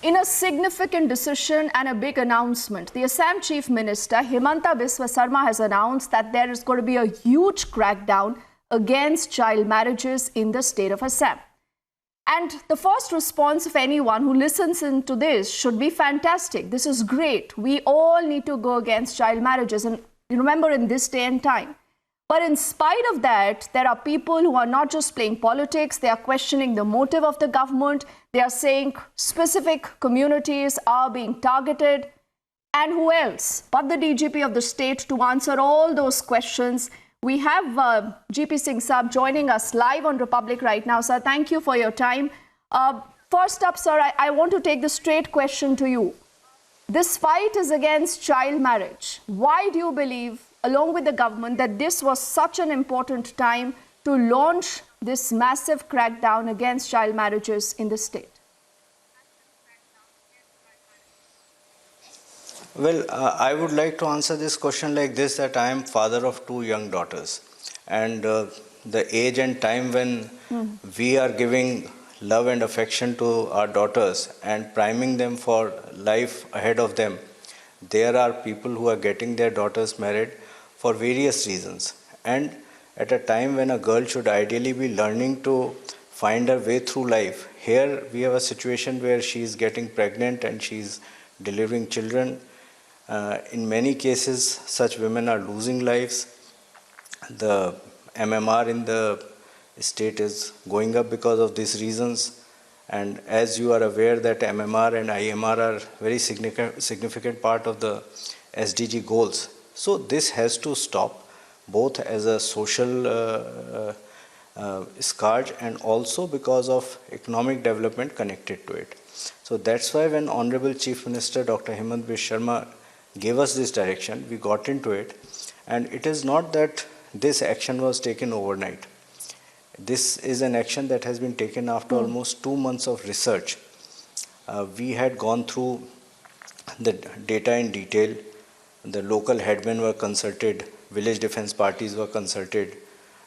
In a significant decision and a big announcement, the Assam Chief Minister Himanta Biswa Sarma has announced that there is going to be a huge crackdown against child marriages in the state of Assam. And the first response of anyone who listens into this should be fantastic. This is great. We all need to go against child marriages. And remember, in this day and time. But in spite of that, there are people who are not just playing politics, they are questioning the motive of the government. They are saying specific communities are being targeted. And who else but the DGP of the state to answer all those questions? We have GP Singh Saab joining us live on Republic right now. Sir, thank you for your time. First up, sir, I want to take the straight question to you. This fight is against child marriage. Why do you believe, along with the government, that this was such an important time to launch this massive crackdown against child marriages in the state? Well, I would like to answer this question like this, that I am father of 2 young daughters. And the age and time when we are giving love and affection to our daughters and priming them for life ahead of them, there are people who are getting their daughters married for various reasons. And at a time when a girl should ideally be learning to find her way through life, here we have a situation where she is getting pregnant and she is delivering children. In many cases, such women are losing lives. The MMR in the state is going up because of these reasons. And as you are aware that MMR and IMR are very significant part of the SDG goals. So this has to stop, both as a social scourge and also because of economic development connected to it. So that's why when Honorable Chief Minister Dr. Himanta Biswa Sarma gave us this direction, we got into it. And it is not that this action was taken overnight. This is an action that has been taken after almost 2 months of research. We had gone through the data in detail. The local headmen were consulted, village defense parties were consulted,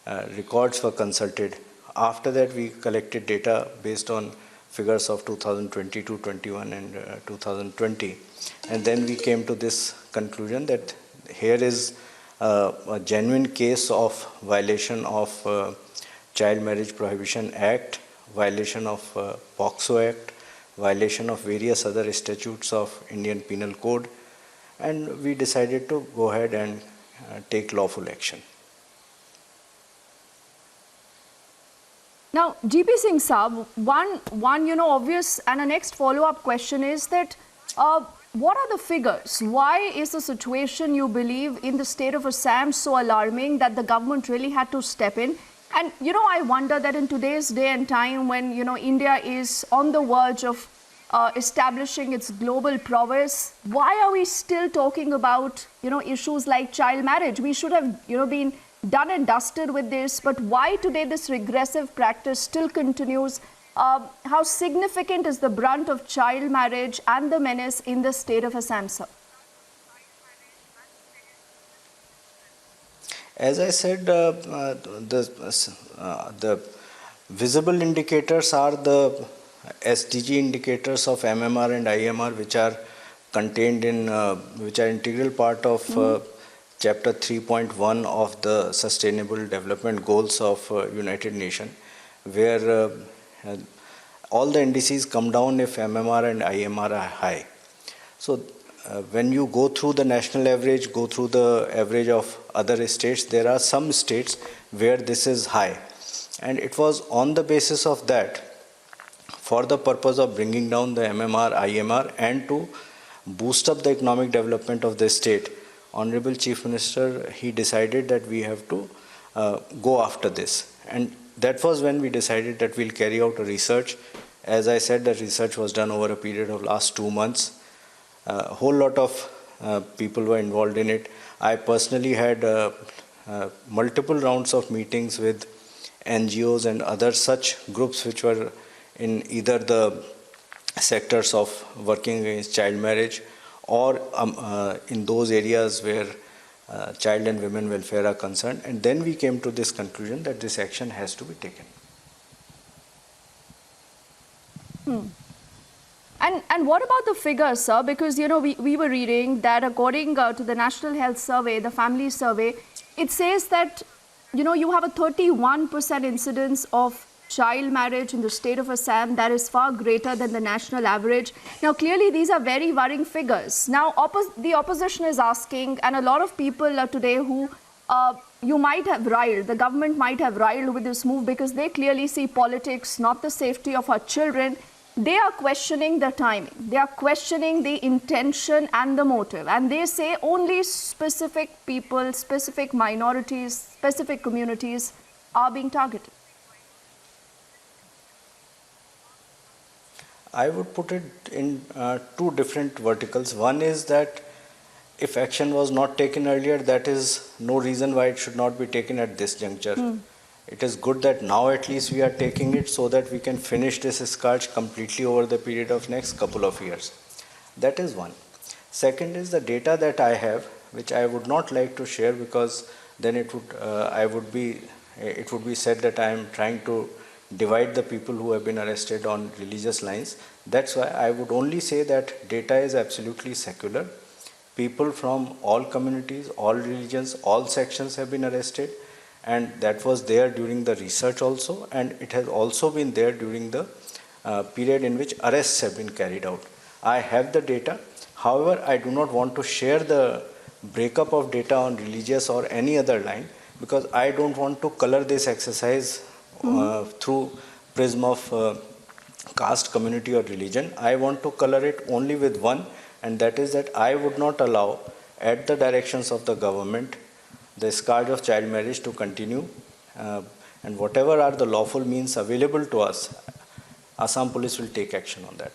records were consulted. After that, we collected data based on figures of 2022, 21 and 2020. And then we came to this conclusion that here is a genuine case of violation of Child Marriage Prohibition Act, violation of POXO Act, violation of various other statutes of Indian Penal Code, and we decided to go ahead and take lawful action. Now, GP Singh Saab, one obvious and a next follow-up question is that what are the figures? Why is the situation, you believe, in the state of Assam so alarming that the government really had to step in? And, I wonder that in today's day and time when, India is on the verge of establishing its global prowess, why are we still talking about, issues like child marriage? We should have, been done and dusted with this, but why today this regressive practice still continues? How significant is the brunt of child marriage and the menace in the state of Assam, sir? As I said, the visible indicators are the SDG indicators of MMR and IMR, which are contained in, which are integral part of Chapter 3.1 of the Sustainable Development Goals of United Nations, where all the indices come down if MMR and IMR are high. So when you go through the national average, go through the average of other states, there are some states where this is high. And it was on the basis of that, for the purpose of bringing down the MMR, IMR, and to boost up the economic development of the state, Honorable Chief Minister, he decided that we have to go after this. And that was when we decided that we'll carry out a research. As I said, that research was done over a period of last 2 months. A whole lot of people were involved in it. I personally had multiple rounds of meetings with NGOs and other such groups which were in either the sectors of working against child marriage or in those areas where child and women welfare are concerned. And then we came to this conclusion that this action has to be taken. And And what about the figures, sir? Because, you know, we were reading that according to the National Health Survey, the Family Survey, it says that, you know, you have a 31% incidence of child marriage in the state of Assam. That is far greater than the national average. Now, clearly, these are very worrying figures. Now, the opposition is asking, and a lot of people today who you might have riled, the government might have riled with this move because they clearly see politics, not the safety of our children. They are questioning the timing. They are questioning the intention and the motive. And they say only specific people, specific minorities, specific communities are being targeted. I would put it in two different verticals. One is that if action was not taken earlier, that is no reason why it should not be taken at this juncture. It is good that now at least we are taking it so that we can finish this scourge completely over the period of next couple of years. That is one. Second is the data that I have, which I would not like to share because then it would be said that I am trying to divide the people who have been arrested on religious lines. That's why I would only say that data is absolutely secular. People from all communities, all religions, all sections have been arrested, and that was there during the research also, and it has also been there during the period in which arrests have been carried out. I have the data. However, I do not want to share the breakup of data on religious or any other line because I don't want to color this exercise through prism of caste, community or religion. I want to color it only with one, and that is that I would not allow, at the directions of the government, the scourge of child marriage to continue, and whatever are the lawful means available to us, Assam police will take action on that.